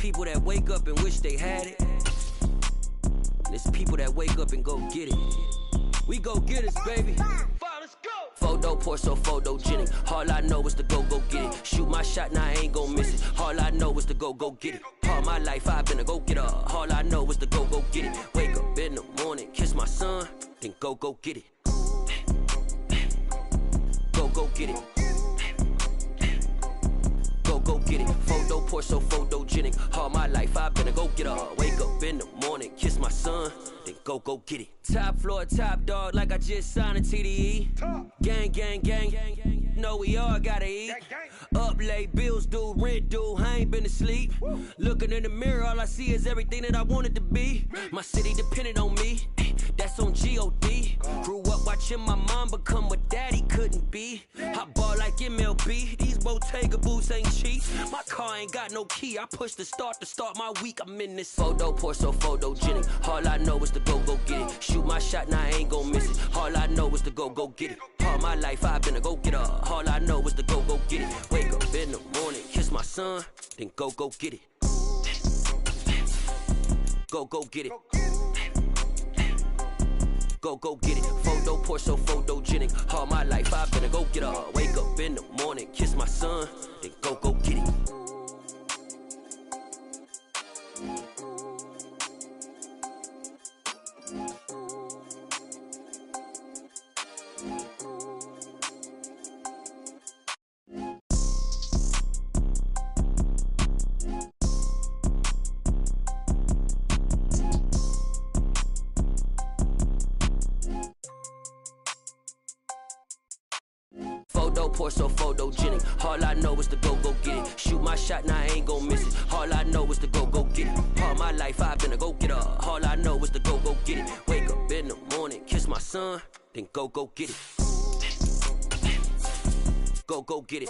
people that wake up and wish they had it. And there's people that wake up and go get it. We go get it, baby. Let's go. Photo pour so photogenic. All I know is to go get it. Shoot my shot, now I ain't gon' miss it. All I know is to go get it. All my life I've been a go-getter. All I know is to go get it. Wake up in the morning, kiss my son, then go get it. Go get it. Go get it. Photo pour so photogenic. All my life I've been a go-getter. Wake up in the morning, kiss my son, then go get it. Top floor, top dog, like I just signed a TDE. Gang. Know we all gotta eat. Up late, bills due, rent due, I ain't been asleep. Looking in the mirror, all I see is everything that I wanted to be. My city depended on me, that's on G.O.D. Grew up watching my mom become what daddy couldn't be. I ball like MLB, these Bottega boots ain't cheap. My car ain't got no key, I push the start to start my week. I'm in this photo pour so photogenic. All I know is to go get it. Shoot my shot, now I ain't gon' miss it. All I know is to go get it. All my life I've been a go-getter. All I know is to go get it. Wake up in the morning, kiss my son, then go get it. Go get it. Go get it. Photo pour so photogenic. All my life I've been a go-getter. Wake up in the morning, kiss my son, then go get it. Photo pour so photogenic. All I know is to go get it. Shoot my shot, now I ain't gon' miss it. All I know is to go get it. All my life I've been a go-getter. All I know is to go get it. Wake up in the morning, kiss my son, then go get it. Go get it.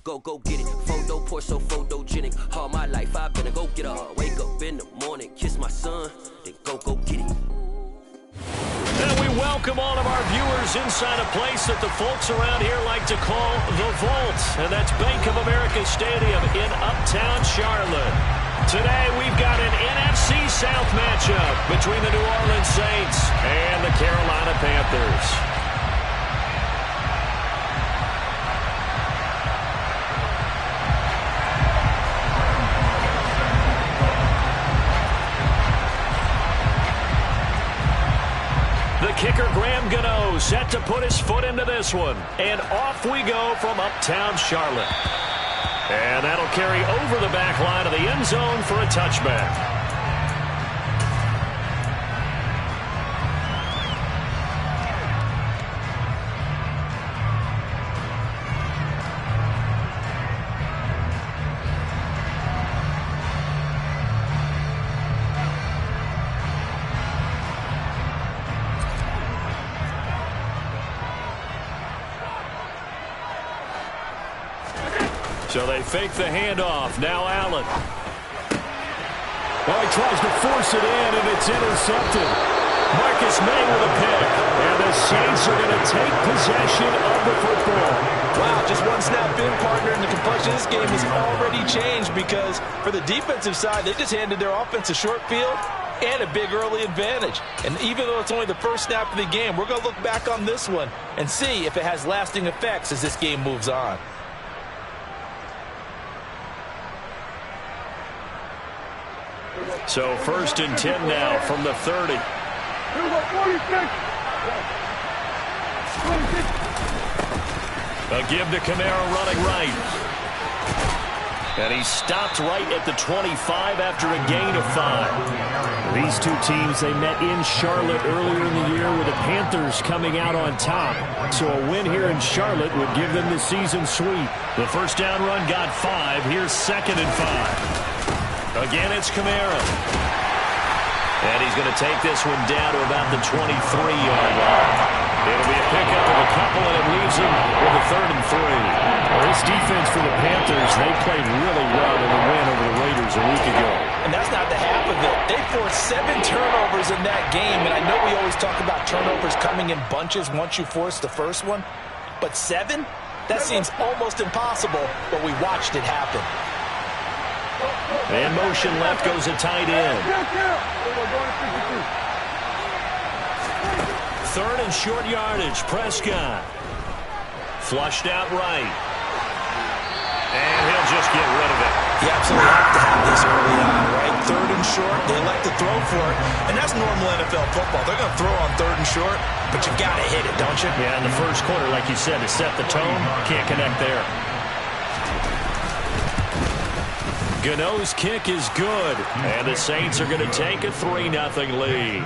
Go get it. Photo pour so photogenic. All my life I've been a go-getter. Wake up in the morning, kiss my son, then go get it. And we welcome all of our viewers inside a place that the folks around here like to call the Vault. And that's Bank of America Stadium in Uptown Charlotte. Today we've got an NFC South matchup between the New Orleans Saints and the Carolina Panthers. Kicker Graham Gano set to put his foot into this one. And off we go from Uptown Charlotte. And that'll carry over the back line of the end zone for a touchback. So they fake the handoff. Now Allen. Well, he tries to force it in, and it's intercepted. Marcus May with a pick. And the Saints are going to take possession of the football. Wow, just one snap in, partner, and the complexion of this game has already changed because for the defensive side, they just handed their offense a short field and a big early advantage. And even though it's only the first snap of the game, we're going to look back on this one and see if it has lasting effects as this game moves on. So 1st and 10 now from the 30. A give to Kamara running right. And he stopped right at the 25 after a gain of 5. These two teams, they met in Charlotte earlier in the year with the Panthers coming out on top. So a win here in Charlotte would give them the season sweep. The first down run got 5. Here's 2nd and 5. Again, it's Kamara. And he's going to take this one down to about the 23-yard line. It'll be a pickup of a couple, and it leaves him with a 3rd and 3. Well, this defense for the Panthers, they played really well in the win over the Raiders a week ago. And that's not the half of it. They forced 7 turnovers in that game, and I know we always talk about turnovers coming in bunches once you force the first one, but 7? That seems almost impossible, but we watched it happen. And motion left goes a tight end. 3rd and short yardage. Prescott. Flushed out right. And he'll just get rid of it. You absolutely have to have this early on, right? 3rd and short, they like to throw for it. And that's normal NFL football. They're going to throw on 3rd and short, but you've got to hit it, don't you? Yeah, in the first quarter, like you said, to set the tone, can't connect there. Gano's kick is good, and the Saints are going to take a 3-0 lead.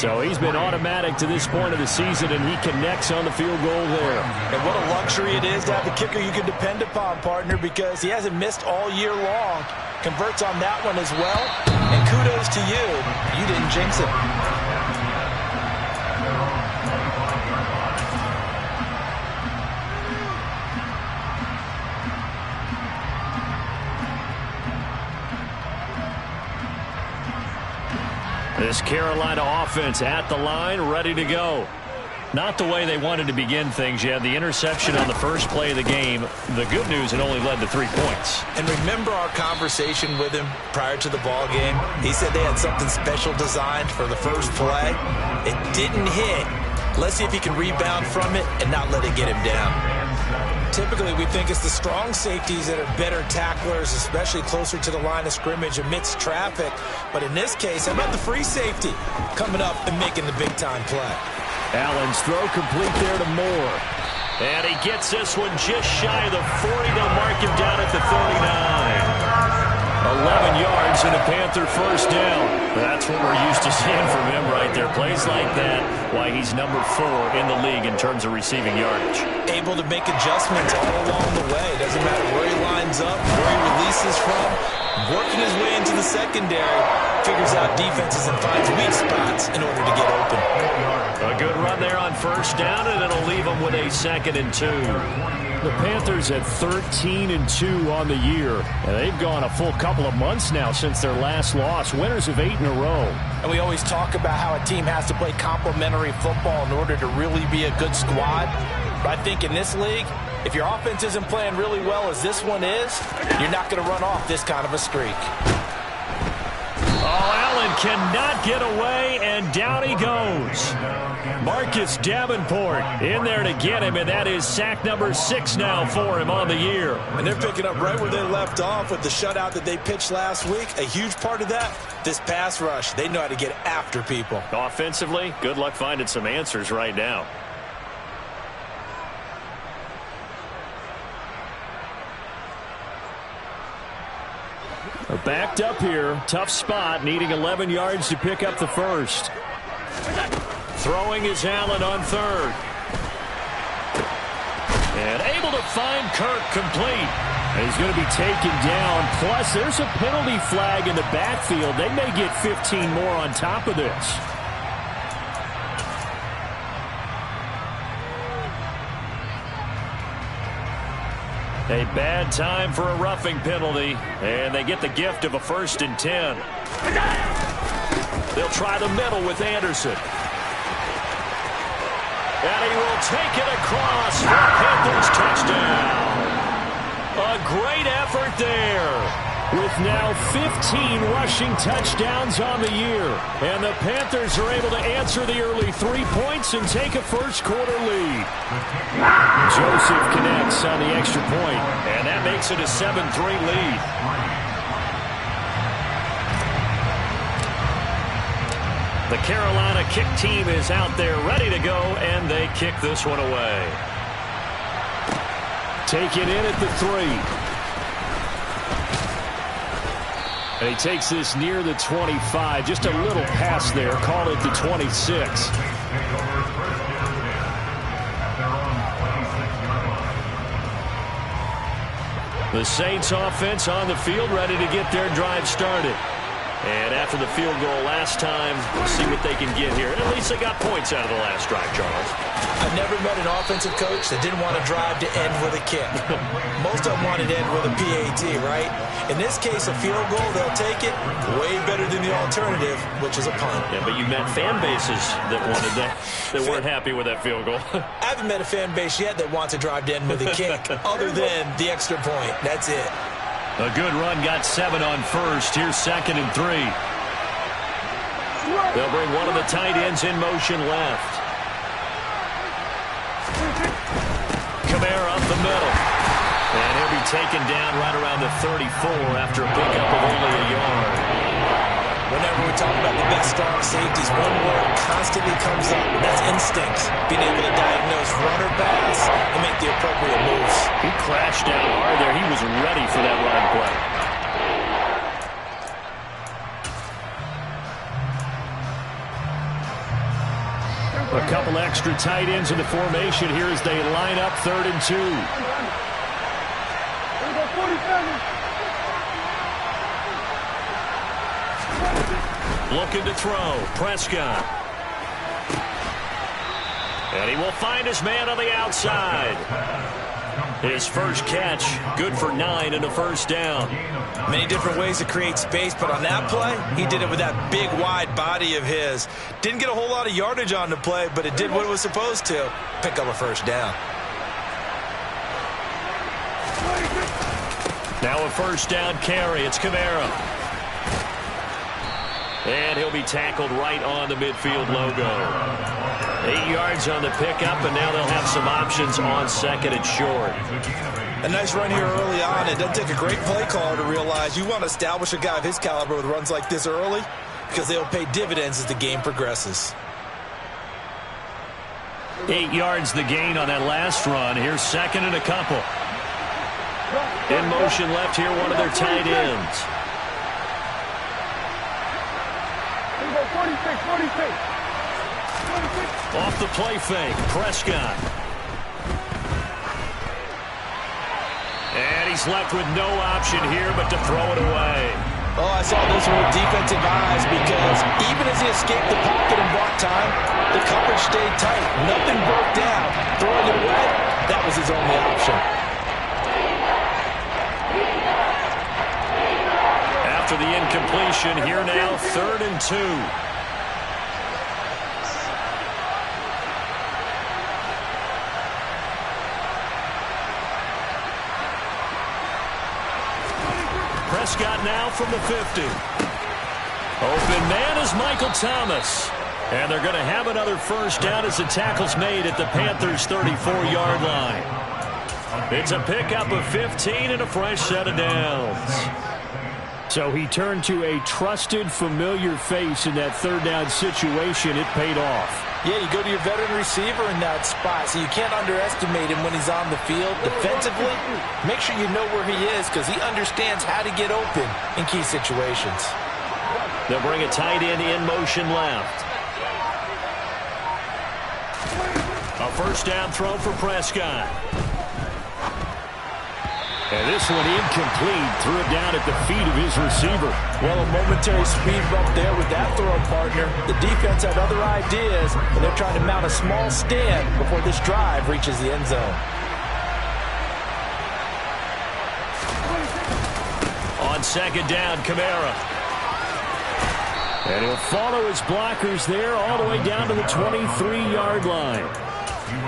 So he's been automatic to this point of the season, and he connects on the field goal there. And what a luxury it is to have a kicker you can depend upon, partner, because he hasn't missed all year long. Converts on that one as well, and kudos to you. You didn't jinx it. This Carolina offense at the line, ready to go. Not the way they wanted to begin things. You had the interception on the first play of the game. The good news, it only led to 3 points. And remember our conversation with him prior to the ball game? He said they had something special designed for the first play. It didn't hit. Let's see if he can rebound from it and not let it get him down. Typically, we think it's the strong safeties that are better tacklers, especially closer to the line of scrimmage amidst traffic. But in this case, how about the free safety coming up and making the big-time play? Allen's throw complete there to Moore. And he gets this one just shy of the 40. They'll mark him down at the 39. 11 yards and a Panther first down. That's what we're used to seeing from him right there. Plays like that, why he's number 4 in the league in terms of receiving yardage. Able to make adjustments all along the way. Doesn't matter where he lines up, where he releases from. Working his way into the secondary, figures out defenses and finds weak spots in order to get open. A good run there on first down, and it'll leave them with a 2nd and 2. The Panthers at 13-2 on the year, and they've gone a full couple of months now since their last loss. Winners of 8 in a row. And we always talk about how a team has to play complementary football in order to really be a good squad. But I think in this league, if your offense isn't playing really well as this one is, you're not going to run off this kind of a streak. Oh, Allen cannot get away, and down he goes. Marcus Davenport in there to get him, and that is sack number 6 now for him on the year. And they're picking up right where they left off with the shutout that they pitched last week. A huge part of that, this pass rush. They know how to get after people. Offensively, good luck finding some answers right now. They're backed up here. Tough spot, needing 11 yards to pick up the first. Throwing is Allen on 3rd. And able to find Kirk complete. And he's going to be taken down. Plus, there's a penalty flag in the backfield. They may get 15 more on top of this. A bad time for a roughing penalty, and they get the gift of a 1st and 10. They'll try the middle with Anderson. And he will take it across for Panthers touchdown. A great effort there. With now 15 rushing touchdowns on the year. And the Panthers are able to answer the early 3 points and take a first quarter lead. Joseph connects on the extra point. And that makes it a 7-3 lead. The Carolina kick team is out there ready to go, and they kick this one away. Take it in at the 3. And he takes this near the 25. Just a little pass there. Call it the 26. The Saints offense on the field, ready to get their drive started. And after the field goal last time, we'll see what they can get here. At least they got points out of the last drive, Charles. I've never met an offensive coach that didn't want to drive to end with a kick. Most of them wanted to end with a PAT, right? In this case, a field goal, they'll take it way better than the alternative, which is a punt. Yeah, but you met fan bases that wanted that, that weren't happy with that field goal. I haven't met a fan base yet that wants to drive to end with a kick, other than the extra point. That's it. A good run got 7 on first. Here's 2nd and 3. They'll bring one of the tight ends in motion left. Kamara up the middle. And he'll be taken down right around the 34 after a pickup of only a yard. Whenever we talk about the best strong safeties, one word constantly comes up, and that's instinct. Being able to diagnose run or pass and make the appropriate moves. He crashed down hard there. He was ready for that run play. A couple extra tight ends in the formation here as they line up 3rd and 2. Looking to throw. Prescott. And he will find his man on the outside. His first catch, good for 9 and a first down. Many different ways to create space, but on that play, he did it with that big, wide body of his. Didn't get a whole lot of yardage on the play, but it did what it was supposed to. Pick up a first down. Now a first down carry. It's Kamara. And he'll be tackled right on the midfield logo. 8 yards on the pickup, and now they'll have some options on 2nd and short. A nice run here early on. It doesn't take a great play caller to realize you want to establish a guy of his caliber with runs like this early because they'll pay dividends as the game progresses. 8 yards the gain on that last run. Here's 2nd and a couple. In motion left here, one of their tight ends. 46. Off the play fake, Prescott. And he's left with no option here but to throw it away. Oh, I saw this one with defensive eyes because even as he escaped the pocket and bought time, the coverage stayed tight. Nothing broke down. Throwing it away, that was his only option. After the incompletion, here now, 3rd and 2. Prescott now from the 50. Open man is Michael Thomas. And they're going to have another first down as the tackle's made at the Panthers' 34-yard line. It's a pickup of 15 and a fresh set of downs. So he turned to a trusted, familiar face in that 3rd down situation. It paid off. Yeah, you go to your veteran receiver in that spot, so you can't underestimate him when he's on the field. Defensively, make sure you know where he is because he understands how to get open in key situations. They'll bring a tight end in motion left. A first down throw for Prescott. And this one incomplete. Threw it down at the feet of his receiver. Well, a momentary speed bump there with that throw, partner. The defense had other ideas, and they're trying to mount a small stand before this drive reaches the end zone. On 2nd down, Kamara. And he'll follow his blockers there all the way down to the 23-yard line.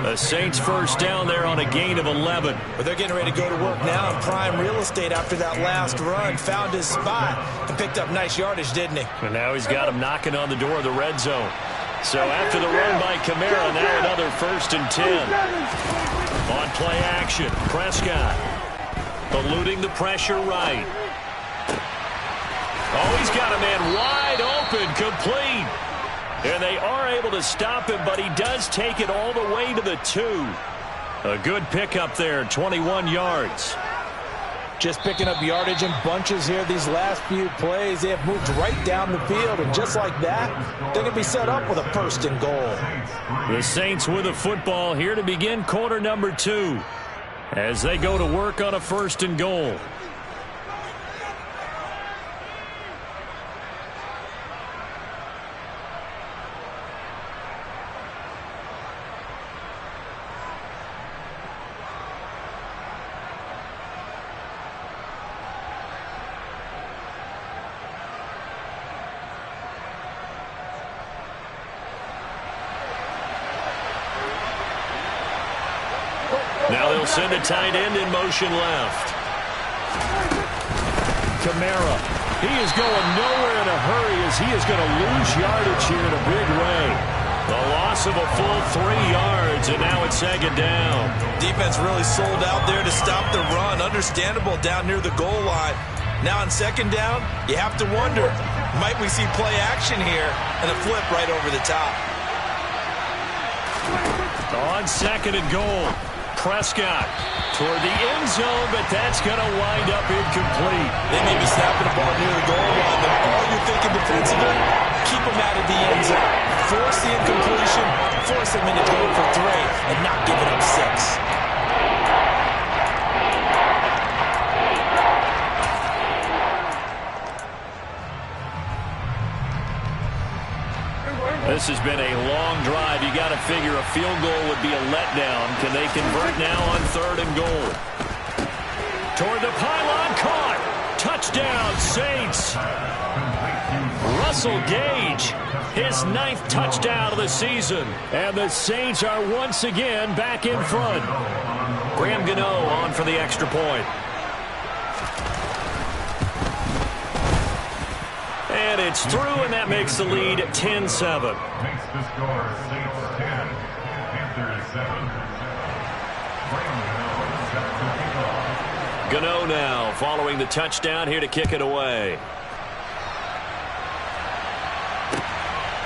The Saints first down there on a gain of 11. But they're getting ready to go to work now in prime real estate after that last run. Found his spot and picked up nice yardage, didn't he? And now he's got him knocking on the door of the red zone. So after the run by Kamara, now another 1st and 10. On play action, Prescott eluding the pressure right. Oh, he's got a man wide open, complete. And they are able to stop him, but he does take it all the way to the 2. A good pickup there, 21 yards. Just picking up yardage in bunches here these last few plays. They have moved right down the field, and just like that, they're going to be set up with a 1st and goal. The Saints with a football here to begin quarter number 2 as they go to work on a 1st and goal. Now they'll send a tight end in motion left. Kamara. He is going nowhere in a hurry as he is going to lose yardage here in a big way. The loss of a full 3 yards, and now it's second down. Defense really sold out there to stop the run. Understandable down near the goal line. Now on second down, you have to wonder, might we see play action here and a flip right over the top? On second and goal, Prescott toward the end zone, but that's going to wind up incomplete. They may be snapping the ball near the goal line, but all you're thinking defensively, keep them out of the end zone. Force the incompletion, force them into going for 3, and not giving up 6. This has been a long drive. You got to figure a field goal would be a letdown. Can they convert now on third and goal? Toward the pylon, caught. Touchdown, Saints. Russell Gage, his 9th touchdown of the season. And the Saints are once again back in front. Graham Gano on for the extra point. And it's through, and that makes the lead 10-7. Makes the score Saints 10, Panthers 7. Gano now following the touchdown here to kick it away.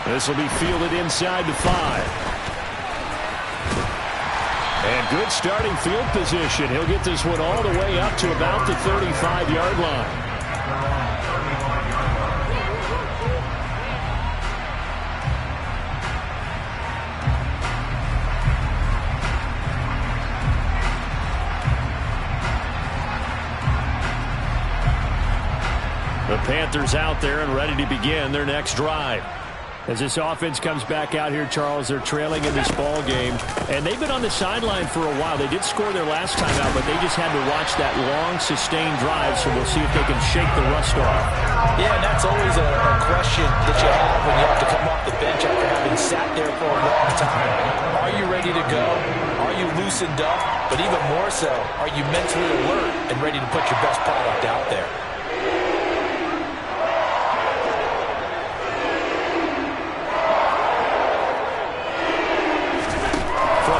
This will be fielded inside the 5. And good starting field position. He'll get this one all the way up to about the 35-yard line. The Panthers out there and ready to begin their next drive. As this offense comes back out here, Charles, they're trailing in this ball game, and they've been on the sideline for a while. They did score their last time out, but they just had to watch that long, sustained drive, so we'll see if they can shake the rust off. Yeah, and that's always a question that you have when you have to come off the bench after having sat there for a long time. Are you ready to go? Are you loosened up? But even more so, are you mentally alert and ready to put your best product out there?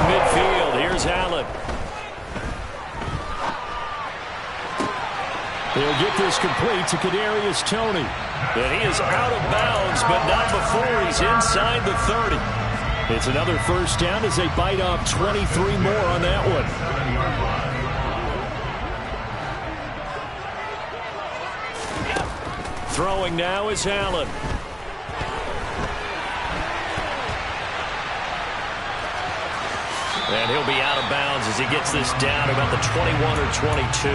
Midfield, here's Allen. They'll get this complete to Kadarius Toney. And he is out of bounds, but not before he's inside the 30. It's another first down as they bite off 23 more on that one. Throwing now is Allen. And he'll be out of bounds as he gets this down about the 21 or 22.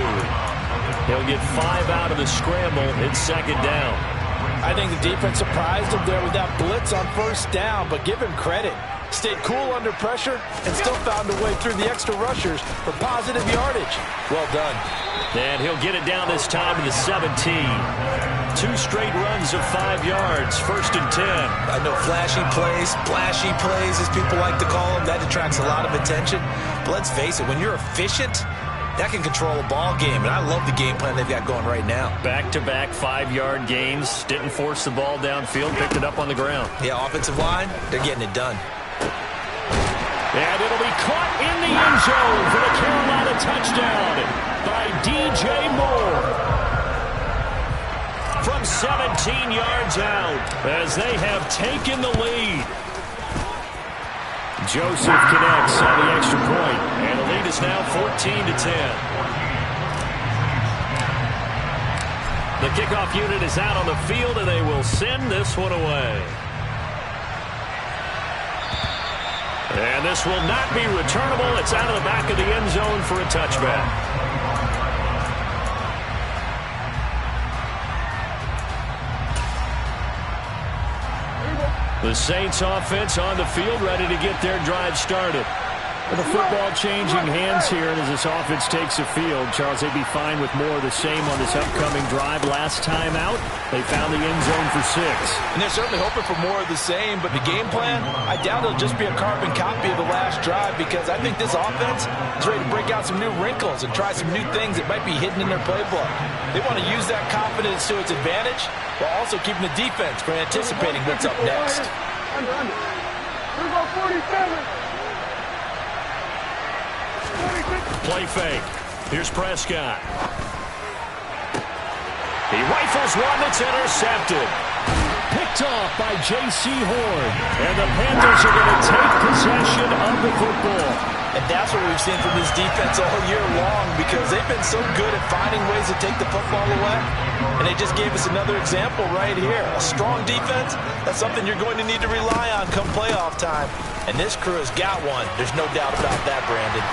He'll get 5 out of the scramble. It's second down. I think the defense surprised him there with that blitz on first down, but give him credit. Stayed cool under pressure and still found a way through the extra rushers for positive yardage. Well done. And he'll get it down this time to the 17. 2 straight runs of 5 yards, first and 10. I know flashy plays, splashy plays, as people like to call them, that attracts a lot of attention. But let's face it, when you're efficient, that can control a ball game. And I love the game plan they've got going right now. Back-to-back 5-yard gains. Didn't force the ball downfield, picked it up on the ground. Yeah, offensive line, they're getting it done. And it'll be caught in the end zone for the Carolina touchdown by DJ Moore. From 17 yards out as they have taken the lead. Joseph connects on the extra point, and the lead is now 14-10. The kickoff unit is out on the field, and they will send this one away. And this will not be returnable. It's out of the back of the end zone for a touchback. The Saints offense on the field ready to get their drive started. The football changing hands here, and as this offense takes the field, Charles, they'd be fine with more of the same on this upcoming drive. Last time out, they found the end zone for 6. And they're certainly hoping for more of the same, but the game plan, I doubt it'll just be a carbon copy of the last drive, because I think this offense is ready to break out some new wrinkles and try some new things that might be hidden in their playbook. They want to use that confidence to its advantage while also keeping the defense from anticipating what's up next. Play fake. Here's Prescott. He rifles one that's intercepted. Picked off by J.C. Horn. And the Panthers are going to take possession of the football. And that's what we've seen from this defense all year long, because they've been so good at finding ways to take the football away. And they just gave us another example right here. A strong defense, that's something you're going to need to rely on come playoff time. And this crew has got one. There's no doubt about that, Brandon.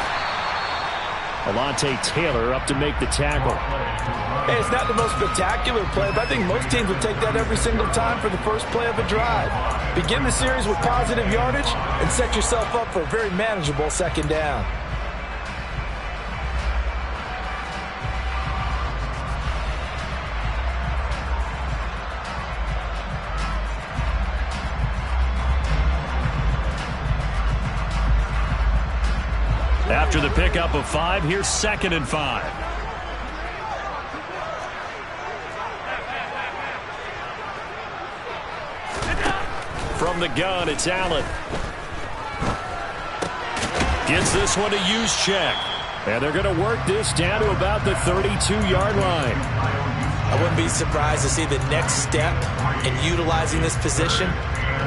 Alontae Taylor up to make the tackle. Hey, it's not the most spectacular play, but I think most teams will take that every single time for the first play of a drive. Begin the series with positive yardage and set yourself up for a very manageable second down. After the pickup of 5, here's 2nd and 5. From the gun, it's Allen. Gets this one to use check. And they're going to work this down to about the 32-yard line. I wouldn't be surprised to see the next step in utilizing this position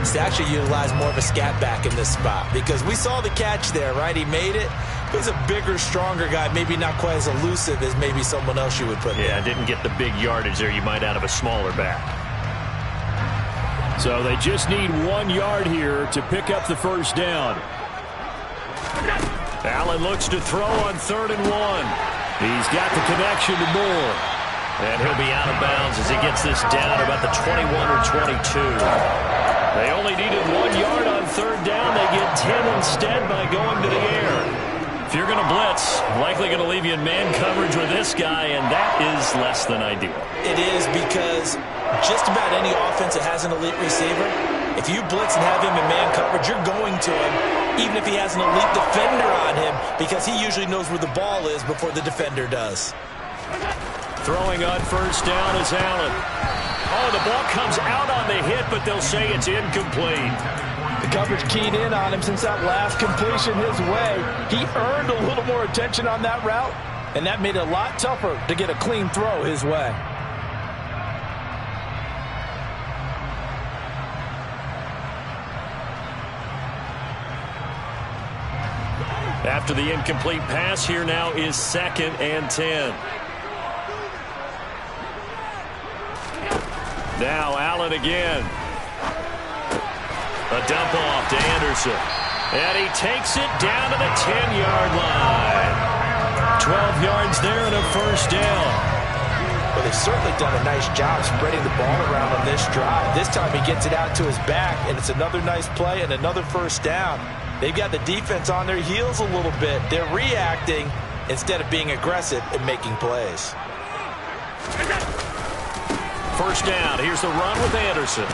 is to actually utilize more of a scat back in this spot, because we saw the catch there, right? He made it. But he's a bigger, stronger guy, maybe not quite as elusive as maybe someone else you would put there. Yeah, didn't get the big yardage there you might out of a smaller back. So they just need 1 yard here to pick up the first down. Allen looks to throw on 3rd and 1. He's got the connection to Moore. And he'll be out of bounds as he gets this down about the 21 or 22. They only needed 1 yard on 3rd down. They get 10 instead by going to the air. If you're going to blitz, likely going to leave you in man coverage with this guy, and that is less than ideal. It is, because just about any offense that has an elite receiver, if you blitz and have him in man coverage, you're going to him, even if he has an elite defender on him, because he usually knows where the ball is before the defender does. Throwing on 1st down is Allen. Oh, the ball comes out on the hit, but they'll say it's incomplete. The coverage keyed in on him since that last completion his way. He earned a little more attention on that route, and that made it a lot tougher to get a clean throw his way. After the incomplete pass, here now is 2nd and 10. Now Allen again. A dump off to Anderson. And he takes it down to the 10-yard line. 12 yards there and a first down. Well, they've certainly done a nice job spreading the ball around on this drive. This time he gets it out to his back, and it's another nice play and another first down. They've got the defense on their heels a little bit. They're reacting instead of being aggressive and making plays. First down. Here's the run with Anderson.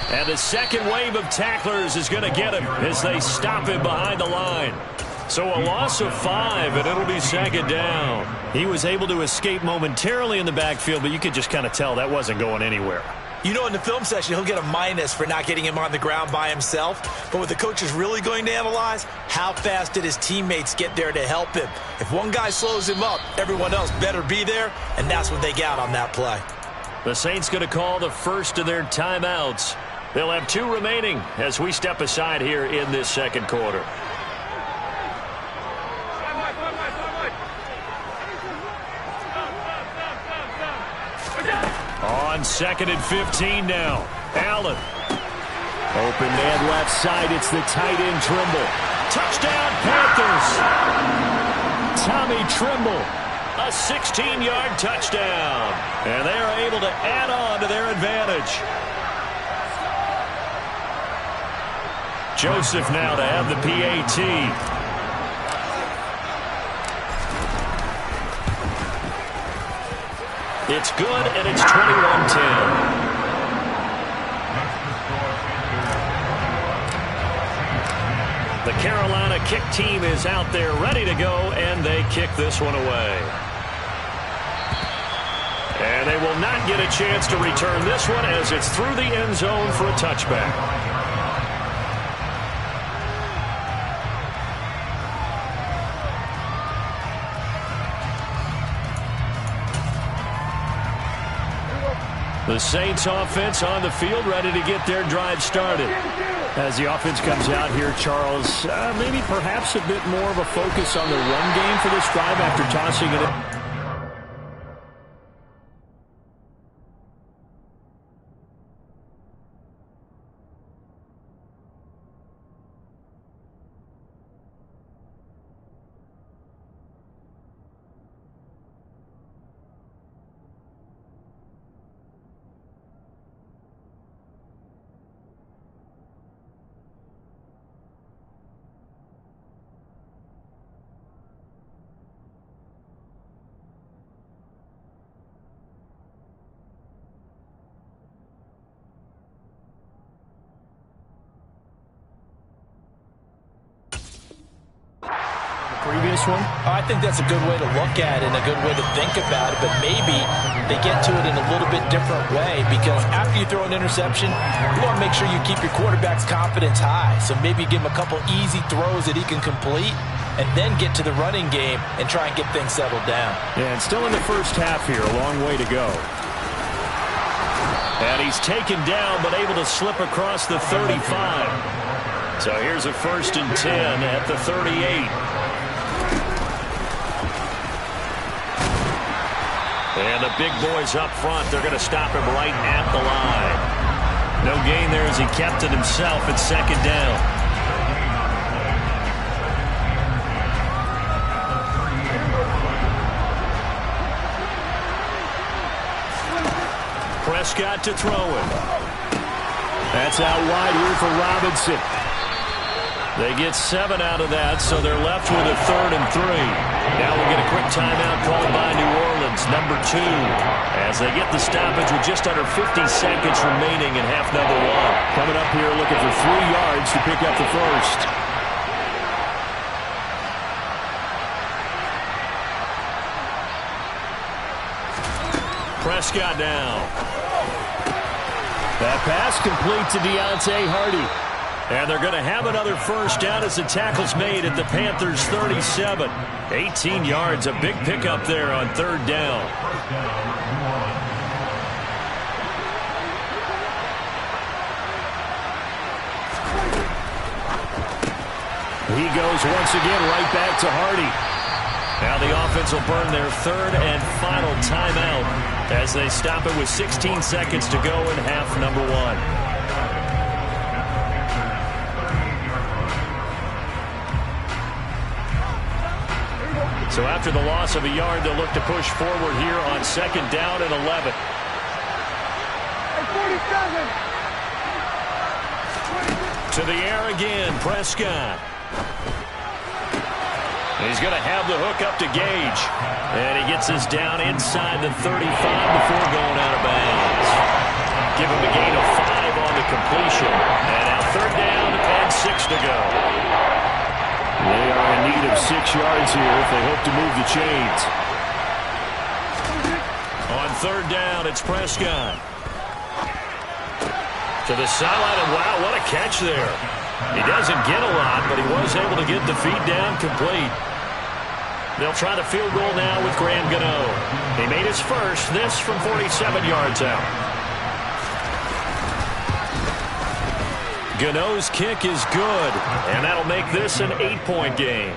And the second wave of tacklers is going to get him as they stop him behind the line. So a loss of 5, and it'll be 2nd down. He was able to escape momentarily in the backfield, but you could just kind of tell that wasn't going anywhere. You know, in the film session, he'll get a minus for not getting him on the ground by himself. But what the coach is really going to analyze, how fast did his teammates get there to help him? If one guy slows him up, everyone else better be there, and that's what they got on that play. The Saints going to call the first of their timeouts. They'll have 2 remaining as we step aside here in this second quarter. On 2nd and 15 now. Allen. Open man left side. It's the tight end Trimble. Touchdown Panthers. Tommy Trimble. A 16-yard touchdown. And they are able to add on to their advantage. Joseph now to have the PAT. It's good, and it's 21-10. The Carolina kick team is out there ready to go, and they kick this one away. And they will not get a chance to return this one as it's through the end zone for a touchback. The Saints offense on the field ready to get their drive started. As the offense comes out here, Charles, maybe perhaps a bit more of a focus on the run game for this drive after tossing it in. Previous one? I think that's a good way to look at it and a good way to think about it, but maybe they get to it in a little bit different way, because after you throw an interception, you want to make sure you keep your quarterback's confidence high. So maybe give him a couple easy throws that he can complete and then get to the running game and try and get things settled down. Yeah, and still in the first half here, a long way to go. And he's taken down but able to slip across the 35. So here's a 1st and 10 at the 38. And the big boys up front, they're going to stop him right at the line. No gain there as he kept it himself at 2nd down. Prescott to throw it. That's out wide here for Robinson. They get 7 out of that, so they're left with a 3rd and 3. Now we'll get a quick timeout called by New Orleans, number 2, as they get the stoppage with just under 50 seconds remaining in half number 1. Coming up here looking for 3 yards to pick up the first. Prescott now. That pass complete to Deontay Hardy. And they're going to have another first down as the tackle's made at the Panthers' 37. 18 yards, a big pickup there on 3rd down. He goes once again right back to Hardy. Now the offense will burn their 3rd and final timeout as they stop it with 16 seconds to go in half number 1. So after the loss of a yard, they'll look to push forward here on 2nd down and 11. To the air again, Prescott. He's going to have the hook up to Gage. And he gets this down inside the 35 before going out of bounds. Give him a gain of 5 on the completion. And now 3rd down and 6 to go. They are in need of 6 yards here if they hope to move the chains. On 3rd down, it's Prescott. To the sideline, and wow, what a catch there. He doesn't get a lot, but he was able to get the feet down complete. They'll try the field goal now with Graham Gano. He made his first, this from 47 yards out. Gano's kick is good, and that'll make this an 8-point game.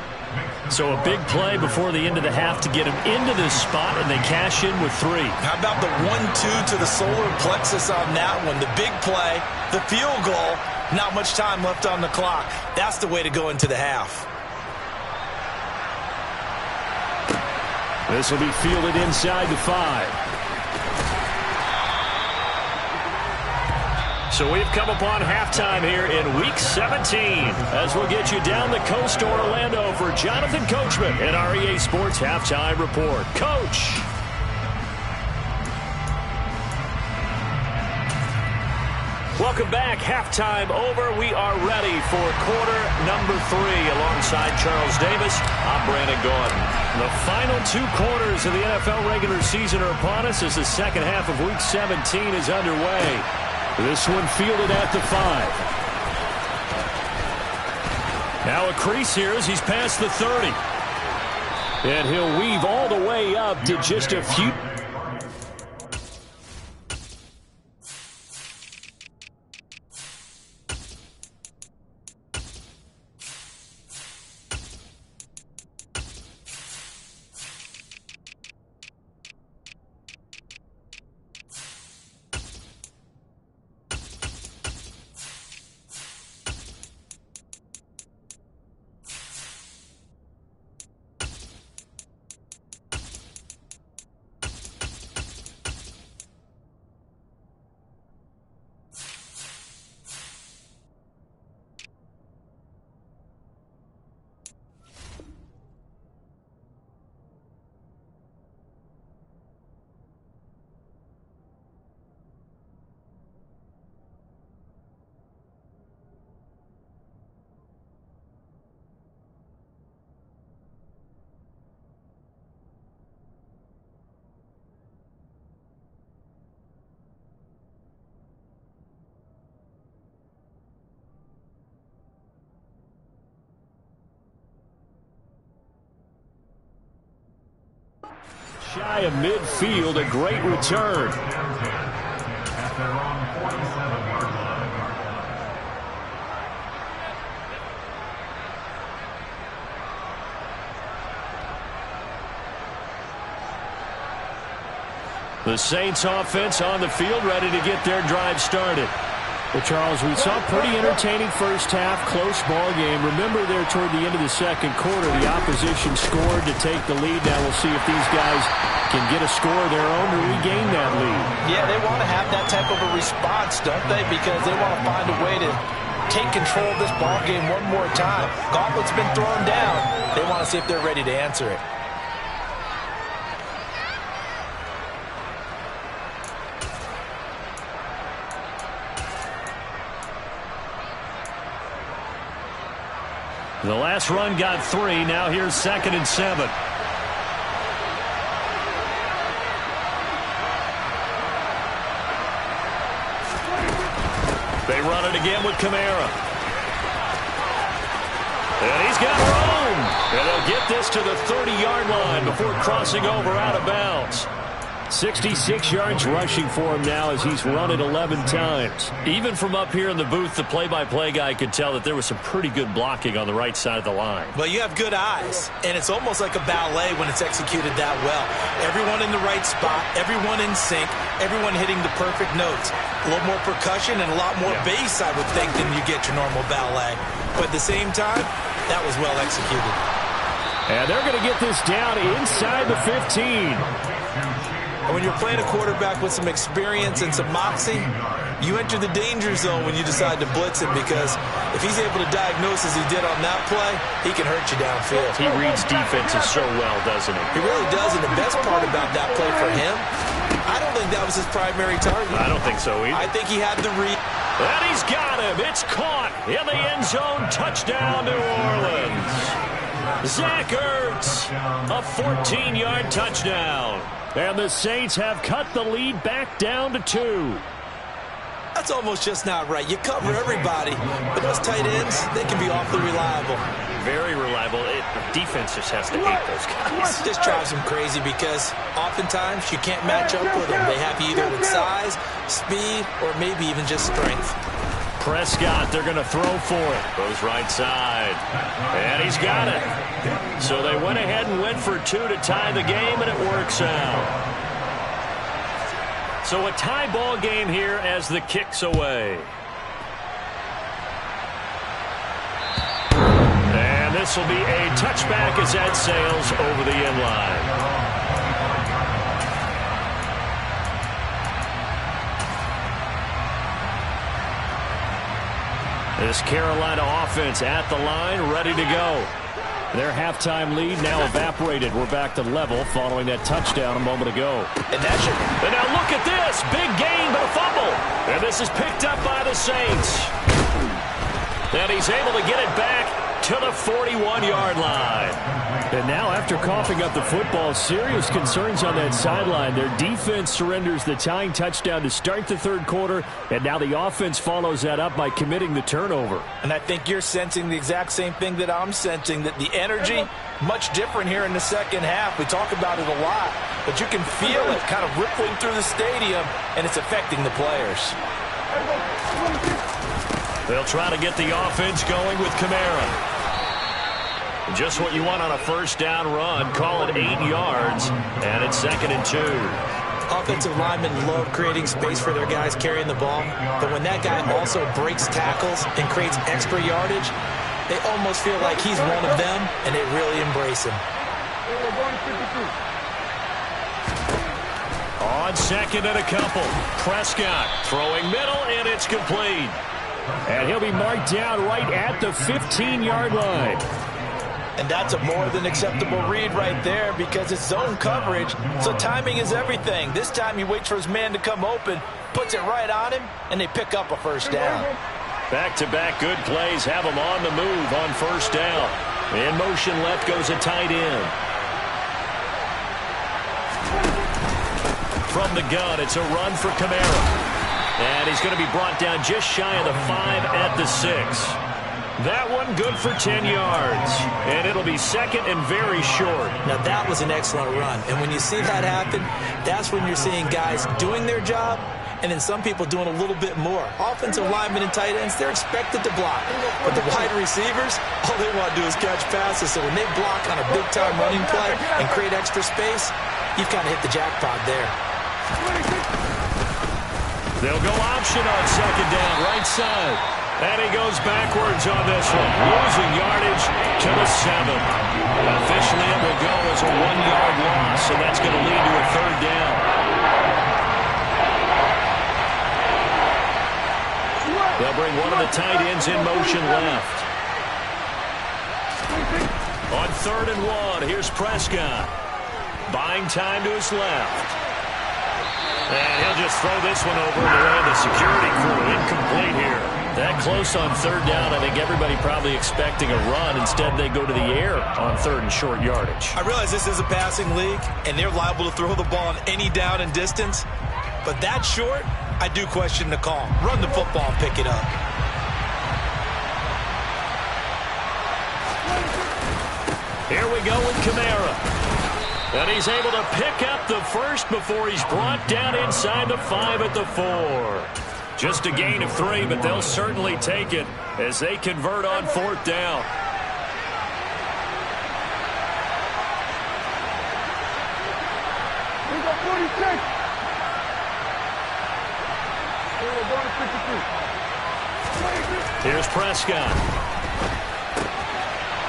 So a big play before the end of the half to get him into this spot, and they cash in with 3. How about the 1-2 to the solar plexus on that one? The big play, the field goal, not much time left on the clock. That's the way to go into the half. This will be fielded inside the 5. So we've come upon halftime here in Week 17 as we'll get you down the coast to Orlando for Jonathan Coachman at our EA Sports Halftime Report. Coach! Welcome back. Halftime over. We are ready for quarter number 3. Alongside Charles Davis, I'm Brandon Gaudin. The final 2 quarters of the NFL regular season are upon us as the second half of Week 17 is underway. This one fielded at the 5. Now a crease here as he's past the 30. And he'll weave all the way up to just a few. Shy of midfield, a great return. At their own 47-yard line. The Saints offense on the field, ready to get their drive started. Well, Charles, we saw a pretty entertaining first half, close ball game. Remember there toward the end of the second quarter, the opposition scored to take the lead. Now we'll see if these guys can get a score of their own to regain that lead. Yeah, they want to have that type of a response, don't they? Because they want to find a way to take control of this ball game one more time. Gauntlet's been thrown down. They want to see if they're ready to answer it. The last run got 3. Now here's 2nd and 7. They run it again with Kamara. And he's got room. And they'll get this to the 30-yard line before crossing over out of bounds. 66 yards rushing for him now as he's run it 11 times. Even from up here in the booth, the play-by-play guy could tell that there was some pretty good blocking on the right side of the line. Well, you have good eyes, and it's almost like a ballet when it's executed that well. Everyone in the right spot, everyone in sync, everyone hitting the perfect notes. A little more percussion and a lot more bass, I would think, than you get your normal ballet. But at the same time, that was well executed. And they're going to get this down inside the 15. When you're playing a quarterback with some experience and some moxie, you enter the danger zone when you decide to blitz him, because if he's able to diagnose as he did on that play, he can hurt you downfield. He reads defenses so well, doesn't he? He really does, and the best part about that play for him, I don't think that was his primary target. I don't think so either. I think he had the read. And he's got him. It's caught in the end zone. Touchdown, New Orleans. Zach Ertz, a 14-yard touchdown. And the Saints have cut the lead back down to 2. That's almost just not right. You cover everybody, but those tight ends, they can be awfully reliable. Very reliable. The defense just has to hate those guys. This drives them crazy because oftentimes you can't match up with them. They have you either with size, speed, or maybe even just strength. Prescott, they're going to throw for it. Goes right side. And he's got it. So they went ahead and went for 2 to tie the game, and it works out. So a tie ball game here as the kick's away. And this will be a touchback as that sails over the end line. This Carolina offense at the line, ready to go. Their halftime lead now evaporated. We're back to level following that touchdown a moment ago. And now look at this. Big gain, but a fumble. And this is picked up by the Saints. And he's able to get it back to the 41-yard line. And now after coughing up the football, serious concerns on that sideline. Their defense surrenders the tying touchdown to start the third quarter, and now the offense follows that up by committing the turnover. And I think you're sensing the exact same thing that I'm sensing, that the energy much different here in the second half. We talk about it a lot, but you can feel it kind of rippling through the stadium, and it's affecting the players. They'll try to get the offense going with Kamara. Just what you want on a first down run. Call it 8 yards, and it's 2nd and 2. Offensive linemen love creating space for their guys carrying the ball, but when that guy also breaks tackles and creates extra yardage, they almost feel like he's one of them, and they really embrace him. On 2nd and a couple, Prescott throwing middle, and it's complete. And he'll be marked down right at the 15-yard line. And that's a more than acceptable read right there because it's zone coverage, so timing is everything. This time he waits for his man to come open, puts it right on him, and they pick up a first down. Back-to-back good plays have him on the move on first down. In motion left goes a tight end. From the gun, it's a run for Kamara. And he's going to be brought down just shy of the 5 at the 6. That one good for 10 yards. And it'll be 2nd and very short. Now that was an excellent run. And when you see that happen, that's when you're seeing guys doing their job and then some people doing a little bit more. Offensive linemen and tight ends, they're expected to block. But the wide receivers, all they want to do is catch passes. So when they block on a big-time running play and create extra space, you've kind of hit the jackpot there. They'll go option on 2nd down, right side. And he goes backwards on this one, losing yardage to the 7. Officially, it will go as a 1-yard loss, and that's going to lead to a 3rd down. They'll bring one of the tight ends in motion left. On 3rd and 1, here's Prescott. Buying time to his left. And he'll just throw this one over and around the security crew. Incomplete here. That close on 3rd down, I think everybody probably expecting a run. Instead, they go to the air on 3rd and short yardage. I realize this is a passing league, and they're liable to throw the ball on any down and distance. But that short, I do question the call. Run the football and pick it up. Here we go with Kamara. And he's able to pick up the first before he's brought down inside the 5 at the 4. Just a gain of 3, but they'll certainly take it as they convert on 4th down. Here's Prescott.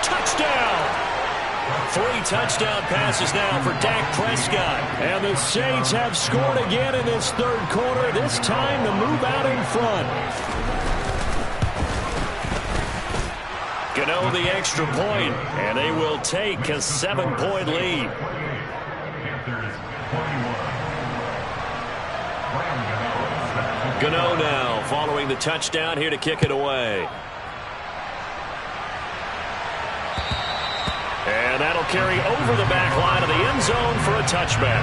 Touchdown! 3 touchdown passes now for Dak Prescott. And the Saints have scored again in this 3rd quarter. This time to move out in front. Gano the extra point, and they will take a 7-point lead. Gano now following the touchdown here to kick it away. And that'll carry over the back line of the end zone for a touchback.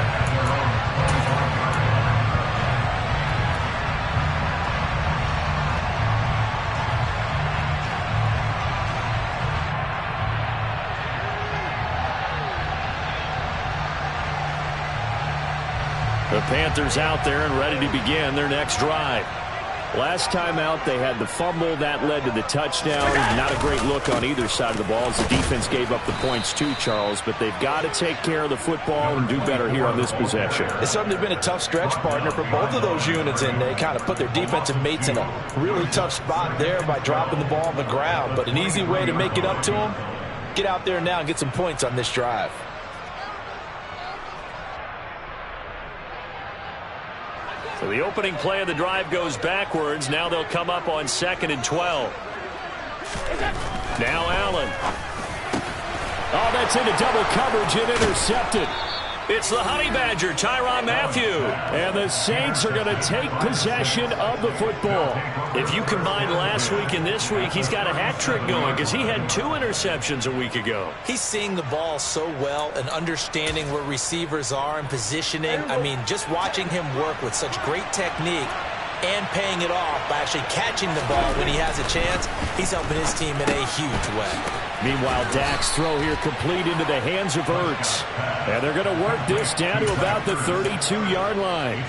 The Panthers out there and ready to begin their next drive. Last time out, they had the fumble. That led to the touchdown. Not a great look on either side of the ball as the defense gave up the points too, Charles. But they've got to take care of the football and do better here on this possession. It's certainly been a tough stretch, partner, for both of those units, and they kind of put their defensive mates in a really tough spot there by dropping the ball on the ground. But an easy way to make it up to them, get out there now and get some points on this drive. So the opening play of the drive goes backwards. Now they'll come up on 2nd and 12. Now Allen. Oh, that's into double coverage and intercepted. It's the Honey Badger, Tyrann Mathieu. And the Saints are going to take possession of the football. If you combine last week and this week, he's got a hat trick going because he had 2 interceptions a week ago. He's seeing the ball so well and understanding where receivers are and positioning. I mean, just watching him work with such great technique and paying it off by actually catching the ball when he has a chance, he's helping his team in a huge way. Meanwhile, Dak's throw here complete into the hands of Ertz. And they're going to work this down to about the 32-yard line.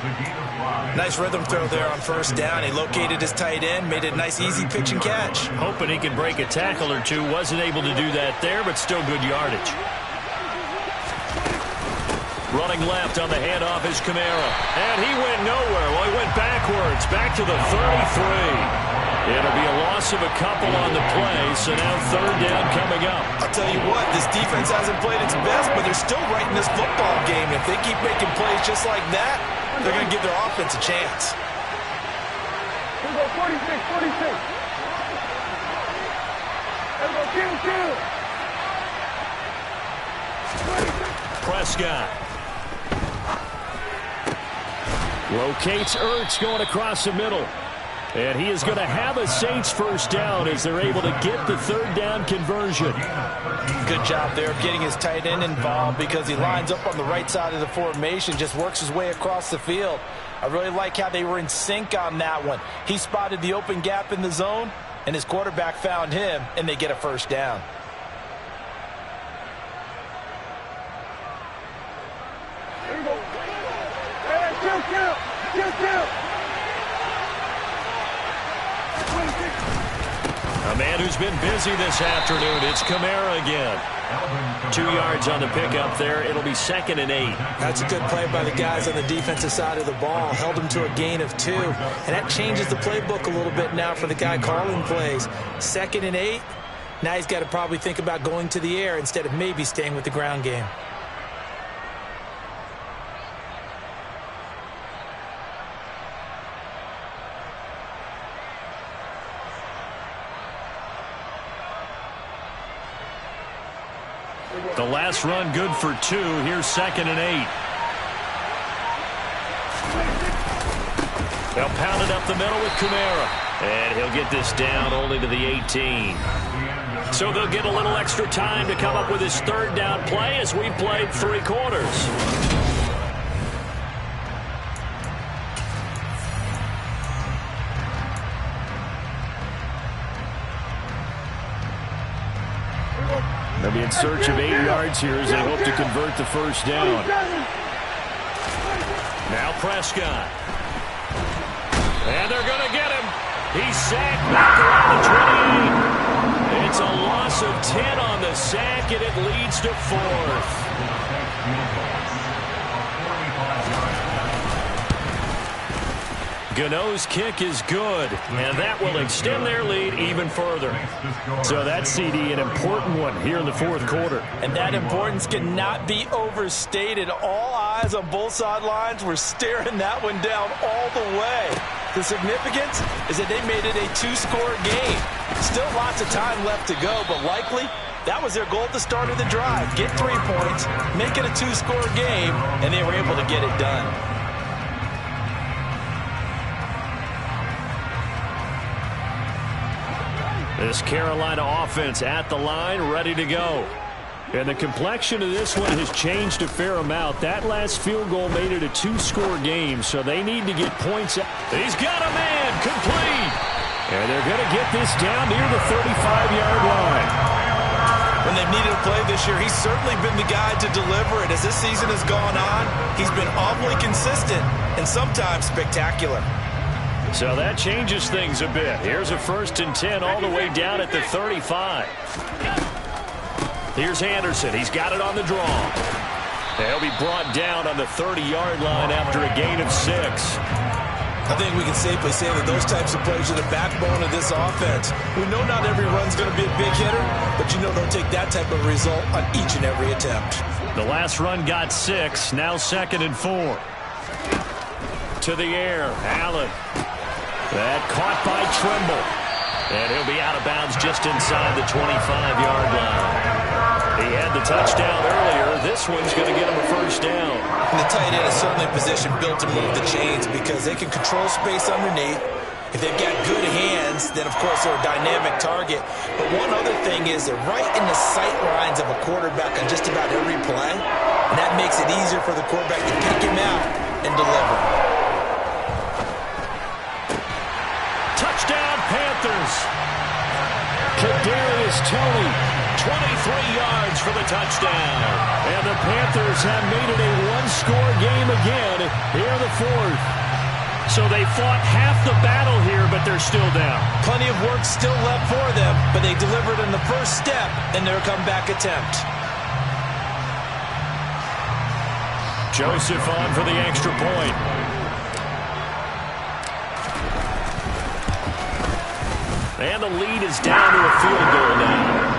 Nice rhythm throw there on first down. He located his tight end, made it a nice, easy pitch and catch. Hoping he can break a tackle or two. Wasn't able to do that there, but still good yardage. Running left on the handoff is Kamara. And he went nowhere. Well, he went backwards, back to the 33. It'll be a loss of a couple on the play, so now third down coming up. I'll tell you what, this defense hasn't played its best, but they're still right in this football game. If they keep making plays just like that, they're going to give their offense a chance. Here we go, 46, 46. There we go, kill. Prescott. Locates Ertz going across the middle. And he is going to have a Saints first down as they're able to get the third down conversion. Good job there of getting his tight end involved because he lines up on the right side of the formation, just works his way across the field. I really like how they were in sync on that one. He spotted the open gap in the zone, and his quarterback found him, and they get a first down. Here we go. Hey, kill. A man who's been busy this afternoon. It's Kamara again. 2 yards on the pickup there. It'll be 2nd and 8. That's a good play by the guys on the defensive side of the ball. Held him to a gain of 2. And that changes the playbook a little bit now for the guy calling plays. 2nd and 8. Now he's got to probably think about going to the air instead of maybe staying with the ground game. The last run good for 2. Here's 2nd and 8. They'll pound it up the middle with Kamara. And he'll get this down only to the 18. So they'll get a little extra time to come up with his third down play as we've played 3 quarters. They'll be in search of 8 yards here as they hope to convert the first down. Now Prescott. And they're going to get him. He's sacked back around the 28. It's a loss of 10 on the sack, and it leads to 4th. Gano's kick is good, and that will extend their lead even further. So that CD, an important one here in the 4th quarter. And that importance cannot be overstated. All eyes on both sidelines were staring that one down all the way. The significance is that they made it a 2-score game. Still lots of time left to go, but likely that was their goal at the start of the drive. Get 3 points, make it a 2-score game, and they were able to get it done. This Carolina offense at the line, ready to go. And the complexion of this one has changed a fair amount. That last field goal made it a 2-score game, so they need to get points. He's got a man, complete. And they're going to get this down near the 35-yard line. When they've needed a play this year, he's certainly been the guy to deliver it. As this season has gone on, he's been awfully consistent and sometimes spectacular. So that changes things a bit. Here's a 1st and 10 all the way down at the 35. Here's Anderson. He's got it on the draw. They'll be brought down on the 30-yard line after a gain of 6. I think we can safely say that those types of plays are the backbone of this offense. We know not every run's going to be a big hitter, but you know they'll take that type of result on each and every attempt. The last run got 6. Now 2nd and 4. To the air. Allen. That caught by Trimble. And he'll be out of bounds just inside the 25-yard line. He had the touchdown earlier. This one's going to get him a first down. And the tight end is certainly a position built to move the chains because they can control space underneath. If they've got good hands, then, of course, they're a dynamic target. But one other thing is they're right in the sight lines of a quarterback on just about every play. And that makes it easier for the quarterback to pick him out and deliver. Touchdown, Panthers. Kadarius Toney, 23 yards for the touchdown. And the Panthers have made it a one-score game again here in the fourth. So they fought half the battle here, but they're still down. Plenty of work still left for them, but they delivered in the first step in their comeback attempt. Joseph on for the extra point. And the lead is down to a field goal now.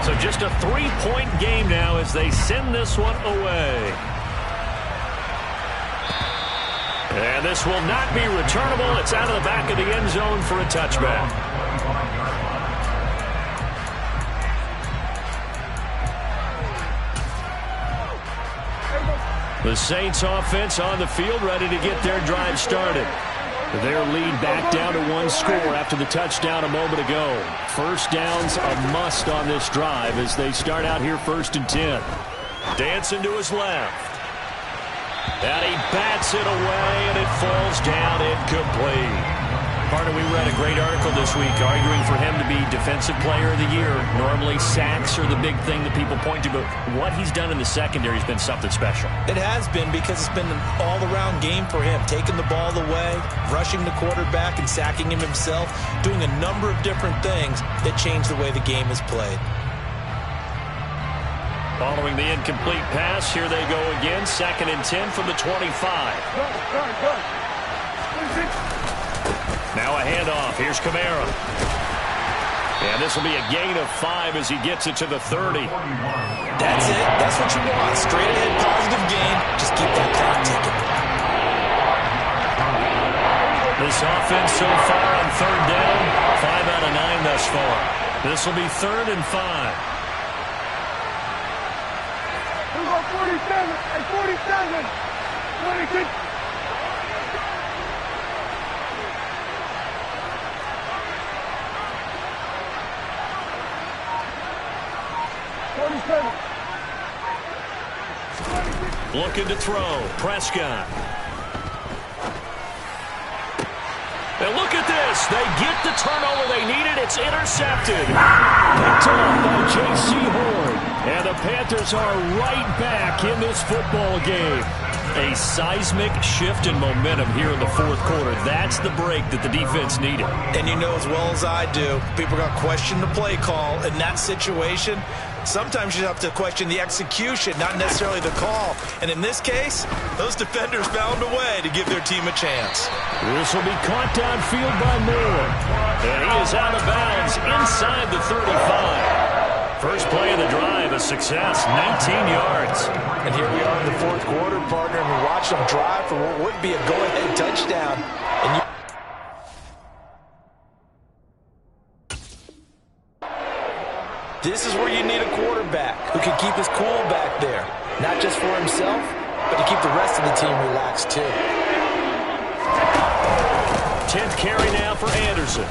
So just a three-point game now as they send this one away. And this will not be returnable. It's out of the back of the end zone for a touchback. The Saints offense on the field ready to get their drive started. Their lead back down to one score after the touchdown a moment ago. First down's a must on this drive as they start out here 1st and 10. Dancing to his left. And he bats it away, and it falls down incomplete. Partner, we read a great article this week arguing for him to be Defensive Player of the Year. Normally, sacks are the big thing that people point to, but what he's done in the secondary has been something special. It has been because it's been an all-around game for him, taking the ball away, rushing the quarterback and sacking him himself, doing a number of different things that change the way the game is played. Following the incomplete pass, here they go again, 2nd and 10 from the 25. Now a handoff. Here's Kamara. And this will be a gain of 5 as he gets it to the 30. That's it. That's what you want. Straight ahead, positive gain. Just keep that clock ticking. This offense so far on 3rd down, 5 out of 9 thus far. This will be 3rd and 5. 47. 26. Looking to throw. Prescott. And look at this. They get the turnover they needed. It's intercepted. Picked off by J.C. Horn. And the Panthers are right back in this football game. A seismic shift in momentum here in the 4th quarter. That's the break that the defense needed. And you know as well as I do, people are going to question the play call in that situation. Sometimes you have to question the execution, not necessarily the call. And in this case, those defenders found a way to give their team a chance. This will be caught downfield by Moore. And he is out of bounds inside the 35. First play of the drive, a success, 19 yards. And here we are in the 4th quarter, partner, and we watched them drive for what would be a go-ahead touchdown. And this is where you need a quarterback who can keep his cool back there. Not just for himself, but to keep the rest of the team relaxed too. 10th carry now for Anderson.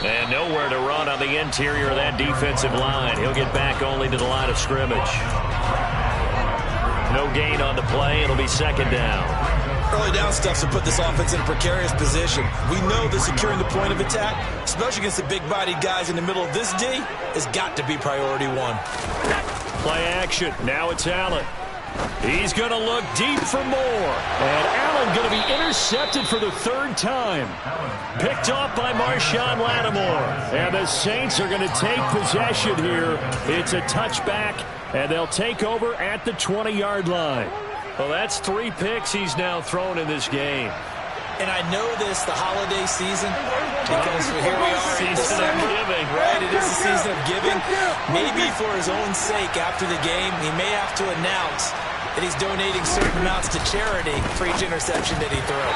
And nowhere to run on the interior of that defensive line. He'll get back only to the line of scrimmage. No gain on the play. It'll be 2nd down. Early down stuffs to put this offense in a precarious position. We know that securing the point of attack, especially against the big-bodied guys in the middle of this D, has got to be priority 1. Play action. Now it's Allen. He's going to look deep for more. And Allen going to be intercepted for the 3rd time. Picked off by Marshawn Lattimore. And the Saints are going to take possession here. It's a touchback, and they'll take over at the 20-yard line. Well, that's 3 picks he's now thrown in this game. And I know this, the holiday season, because here we are in December, right? It is the season of giving. Maybe for his own sake after the game, he may have to announce that he's donating certain amounts to charity for each interception that he threw.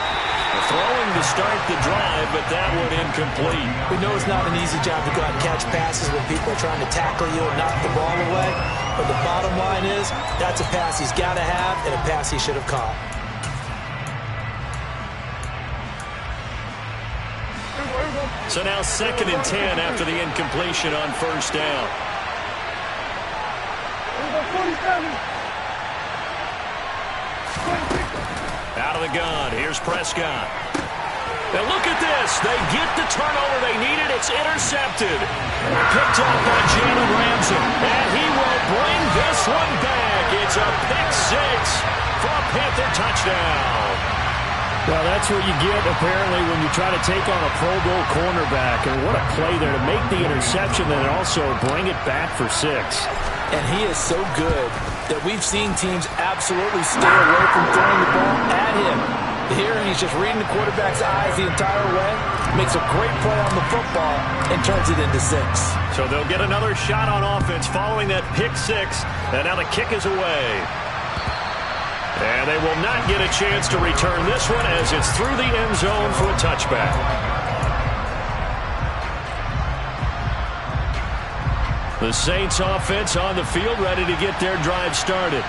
Throwing to start the drive, but that one incomplete. We know it's not an easy job to go out and catch passes when people are trying to tackle you and knock the ball away. But the bottom line is, that's a pass he's got to have and a pass he should have caught. So now 2nd and 10 after the incompletion on first down. Out of the gun. Here's Prescott. Now look at this. They get the turnover they needed. It's intercepted. Picked up by Jalen Ramsey. And he will bring this one back. It's a pick six for a Panther touchdown. Well, that's what you get, apparently, when you try to take on a Pro Bowl cornerback. And what a play there to make the interception and also bring it back for 6. And he is so good that we've seen teams absolutely stay away from throwing the ball at him. Here, he's just reading the quarterback's eyes the entire way, makes a great play on the football, and turns it into 6. So they'll get another shot on offense following that pick 6. And now the kick is away. And they will not get a chance to return this one as it's through the end zone for a touchback. The Saints offense on the field ready to get their drive started.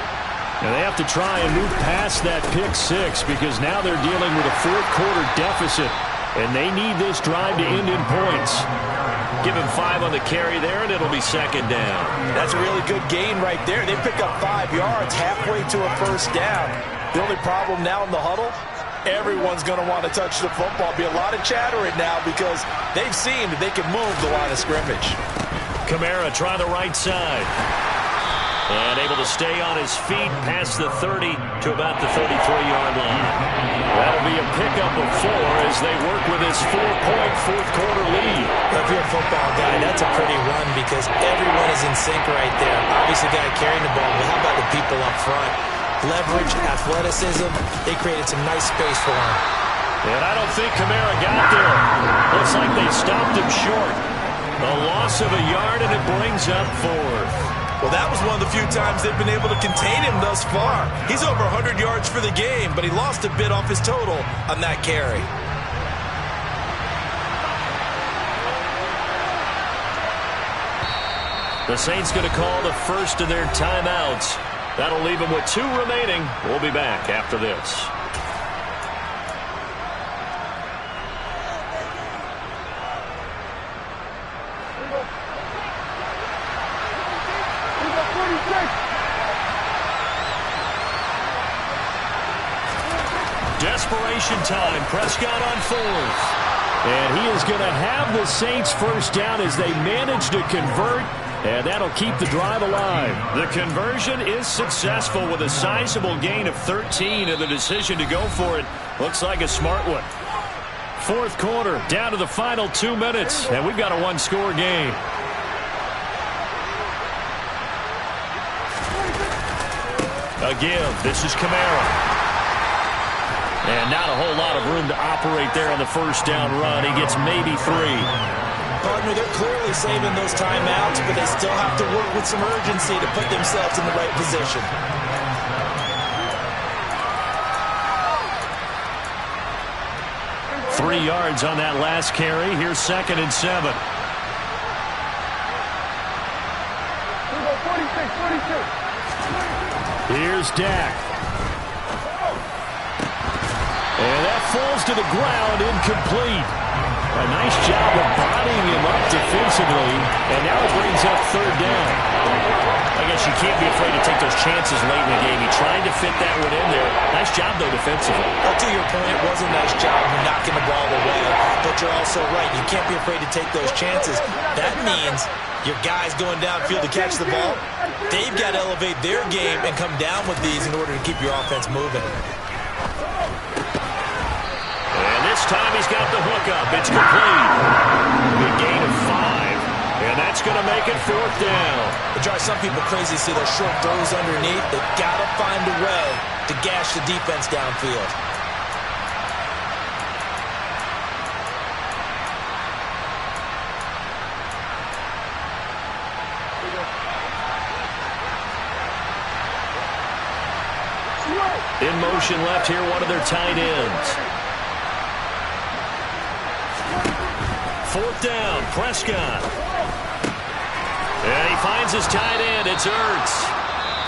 And they have to try and move past that pick 6 because now they're dealing with a fourth quarter deficit. And they need this drive to end in points. Give him 5 on the carry there, and it'll be 2nd down. That's a really good gain right there. They pick up 5 yards halfway to a first down. The only problem now in the huddle, everyone's going to want to touch the football. Be a lot of chatter right now because they've seen that they can move the line of scrimmage. Kamara try the right side. And able to stay on his feet past the 30 to about the 33-yard line. That'll be a pickup of 4 as they work with his 4-point fourth quarter lead. If you're a football guy, that's a pretty run because everyone is in sync right there. Obviously, the guy carrying the ball, but how about the people up front? Leverage, athleticism, they created some nice space for him. And I don't think Kamara got there. Looks like they stopped him short. A loss of a yard, and it brings up 4th. Well, that was one of the few times they've been able to contain him thus far. He's over 100 yards for the game, but he lost a bit off his total on that carry. The Saints going to call the first of their timeouts. That'll leave them with 2 remaining. We'll be back after this. Desperation time. Prescott on 4th. And he is going to have the Saints first down as they manage to convert, and that'll keep the drive alive. The conversion is successful with a sizable gain of 13, and the decision to go for it looks like a smart one. Fourth quarter, down to the final 2 minutes, and we've got a 1-score game. A give. This is Kamara. And not a whole lot of room to operate there on the first down run. He gets maybe 3. Partner, they're clearly saving those timeouts, but they still have to work with some urgency to put themselves in the right position. Three yards on that last carry. Here's 2nd and 7. 46. Here's Dak. And that falls to the ground, incomplete. A nice job of bodying him up defensively, and now it brings up 3rd down. I guess you can't be afraid to take those chances late in the game. He tried to fit that one in there. Nice job, though, defensively. Well, to your point, it was a nice job knocking the ball away, but you're also right. You can't be afraid to take those chances. That means your guys going downfield to catch the ball, they've got to elevate their game and come down with these in order to keep your offense moving. And this time he's got the hook up. It's complete. Big gain of 5. And that's going to make it 4th down. It drives some people crazy to see those short throws underneath. They've got to find a way to gash the defense downfield. In motion left here, one of their tight ends. 4th down, Prescott. And he finds his tight end. It's Ertz.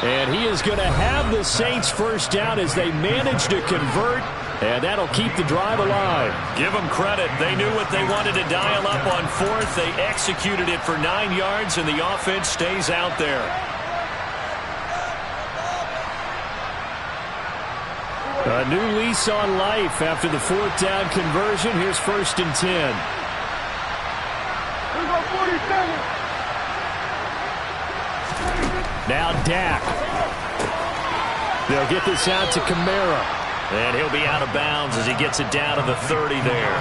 And he is going to have the Saints first down as they manage to convert. And that'll keep the drive alive. Give them credit. They knew what they wanted to dial up on 4th. They executed it for 9 yards, and the offense stays out there. A new lease on life after the 4th down conversion. Here's 1st and 10. Now Dak. They'll get this out to Kamara. And he'll be out of bounds as he gets it down to the 30 there.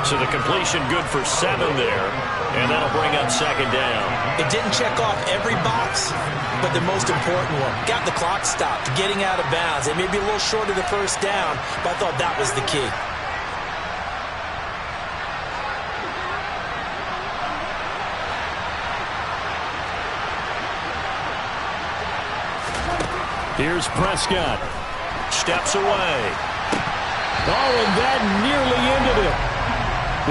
So the completion good for 7 there. And that'll bring up 2nd down. It didn't check off every box, but the most important one. Got the clock stopped, getting out of bounds. It may be a little short of the 1st down, but I thought that was the key. Here's Prescott. Steps away. Oh, and that nearly ended it.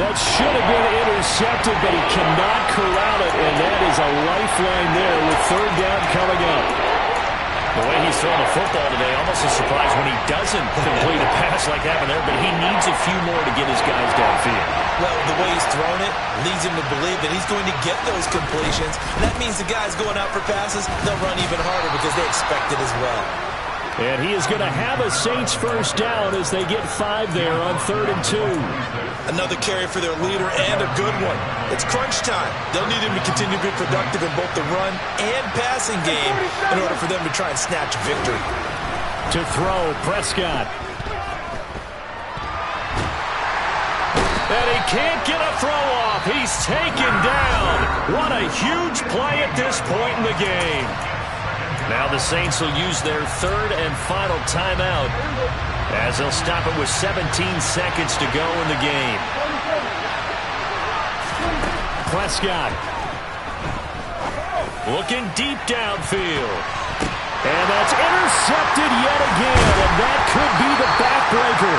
That should have been intercepted, but he cannot corral it, and that is a lifeline there with 3rd down coming up. The way he's throwing the football today, almost a surprise when he doesn't complete a pass like that there, but he needs a few more to get his guys downfield. Well, the way he's thrown it leads him to believe that he's going to get those completions. And that means the guys going out for passes, they'll run even harder because they expect it as well. And he is going to have a Saints first down as they get 5 there on 3rd and 2. Another carry for their leader and a good one. It's crunch time. They'll need him to continue to be productive in both the run and passing game in order for them to try and snatch victory. To throw, Prescott. And he can't get a throw off. He's taken down. What a huge play at this point in the game. Now the Saints will use their 3rd and final timeout as they'll stop it with 17 seconds to go in the game. Prescott. Looking deep downfield. And that's intercepted yet again, and that could be the backbreaker.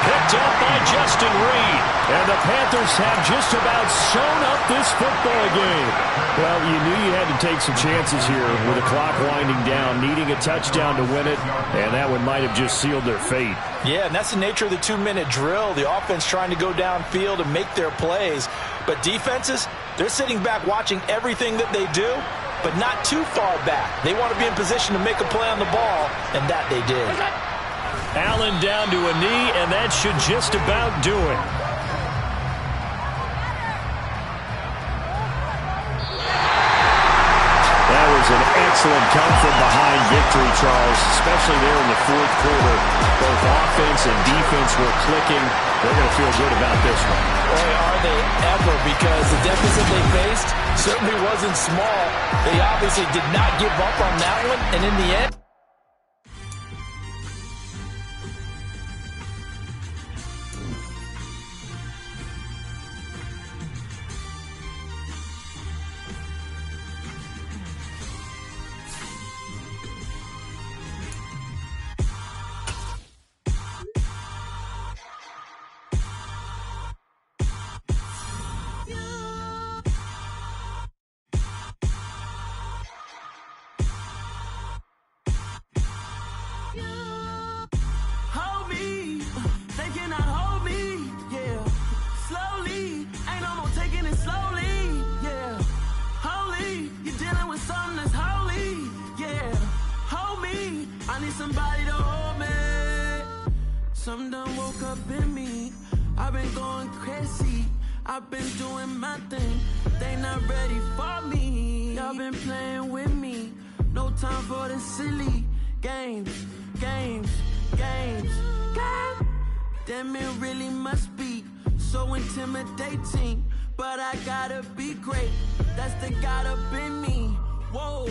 Picked up by Justin Reed. And the Panthers have just about sewn up this football game. Well, you knew you had to take some chances here with the clock winding down, needing a touchdown to win it, and that one might have just sealed their fate. Yeah, and that's the nature of the 2-minute drill. The offense trying to go downfield and make their plays. But defenses, they're sitting back watching everything that they do, but not too far back. They want to be in position to make a play on the ball, and that they did. Allen down to a knee, and that should just about do it. That was an excellent come-from-behind victory, Charles, especially there in the 4th quarter. Both offense and defense were clicking. They're going to feel good about this one. Boy, are they ever, because the deficit they faced certainly wasn't small. They obviously did not give up on that one, and in the end, Something done woke up in me. I've been going crazy. I've been doing my thing. They not ready for me. Y'all been playing with me. No time for the silly games. Games. God damn, it really must be so intimidating. But I gotta be great. That's the God up in me. Whoa.